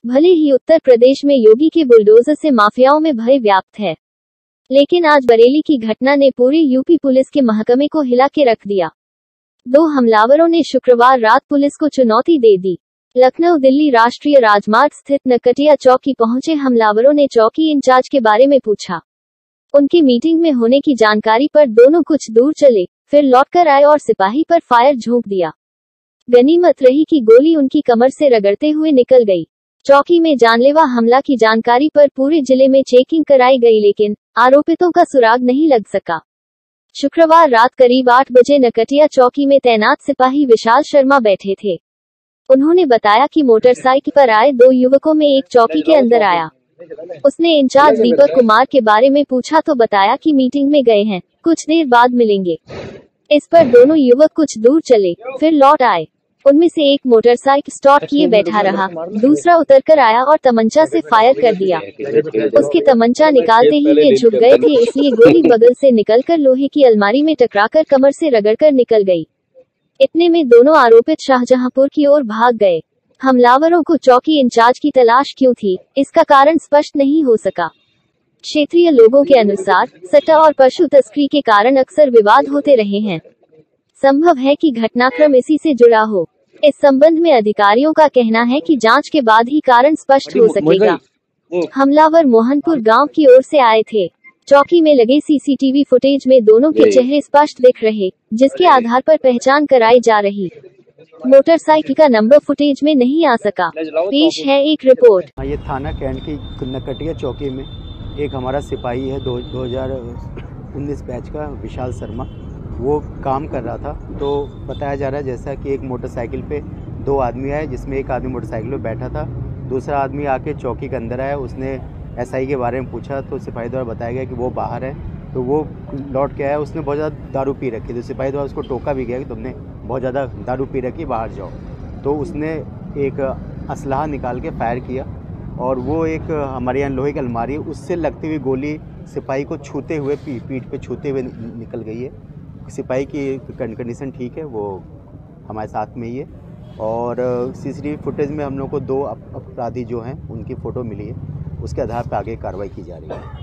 भले ही उत्तर प्रदेश में योगी के बुलडोजर से माफियाओं में भय व्याप्त है, लेकिन आज बरेली की घटना ने पूरे यूपी पुलिस के महकमे को हिला के रख दिया। 2 हमलावरों ने शुक्रवार रात पुलिस को चुनौती दे दी। लखनऊ दिल्ली राष्ट्रीय राजमार्ग स्थित नकटिया चौकी पहुंचे हमलावरों ने चौकी इंचार्ज के बारे में पूछा। उनकी मीटिंग में होने की जानकारी पर दोनों कुछ दूर चले, फिर लौटकर आए और सिपाही पर फायर झोंक दिया। गनीमत रही कि गोली उनकी कमर से रगड़ते हुए निकल गई। चौकी में जानलेवा हमला की जानकारी पर पूरे जिले में चेकिंग कराई गई, लेकिन आरोपितों का सुराग नहीं लग सका। शुक्रवार रात करीब 8 बजे नकटिया चौकी में तैनात सिपाही विशाल शर्मा बैठे थे। उन्होंने बताया कि मोटरसाइकिल पर आए 2 युवकों में एक चौकी के अंदर आया। उसने इंचार्ज दीपक कुमार के बारे में पूछा तो बताया कि मीटिंग में गए हैं, कुछ देर बाद मिलेंगे। इस पर दोनों युवक कुछ दूर चले, फिर लौट आए। उनमें से एक मोटरसाइकिल स्टॉप किए बैठा रहा, दूसरा उतरकर आया और तमंचा से फायर कर दिया। उसके तमंचा निकालते ही वे झुक गए थे, इसलिए गोली बगल से निकलकर लोहे की अलमारी में टकराकर कमर से रगड़कर निकल गई। इतने में दोनों आरोपित शाहजहांपुर की ओर भाग गए। हमलावरों को चौकी इंचार्ज की तलाश क्यों थी, इसका कारण स्पष्ट नहीं हो सका। क्षेत्रीय लोगों के अनुसार सट्टा और पशु तस्करी के कारण अक्सर विवाद होते रहे हैं। संभव है कि घटनाक्रम इसी से जुड़ा हो। इस संबंध में अधिकारियों का कहना है कि जांच के बाद ही कारण स्पष्ट हो सकेगा। हमलावर मोहनपुर गांव की ओर से आए थे। चौकी में लगे सीसीटीवी फुटेज में दोनों के चेहरे स्पष्ट दिख रहे, जिसके आधार पर पहचान कराई जा रही। मोटरसाइकिल का नंबर फुटेज में नहीं आ सका। पेश है एक रिपोर्ट। ये थाना कैंट की नकटिया चौकी में एक हमारा सिपाही है 2019 बैच का विशाल शर्मा, वो काम कर रहा था। तो बताया जा रहा है जैसा कि एक मोटरसाइकिल पे 2 आदमी आए, जिसमें एक आदमी मोटरसाइकिल पे बैठा था, दूसरा आदमी आके चौकी के अंदर आया। उसने एसआई के बारे में पूछा तो सिपाही द्वारा बताया गया कि वो बाहर है। तो वो लौट के आया, उसने बहुत ज़्यादा दारू पी रखी, तो सिपाही द्वारा उसको टोका भी गया कि तुमने बहुत ज़्यादा दारू पी रखी, बाहर जाओ। तो उसने एक असलहा निकाल के फायर किया और वो एक हमारे यहाँ लोहे की अलमारी, उससे लगती हुई गोली सिपाही को छूते हुए पीठ पे छूते हुए निकल गई है। सिपाही की कंडीशन ठीक है, वो हमारे साथ में ही है। और सीसीटीवी फुटेज में हम लोग को 2 अपराधी जो हैं उनकी फ़ोटो मिली है, उसके आधार पर आगे कार्रवाई की जा रही है।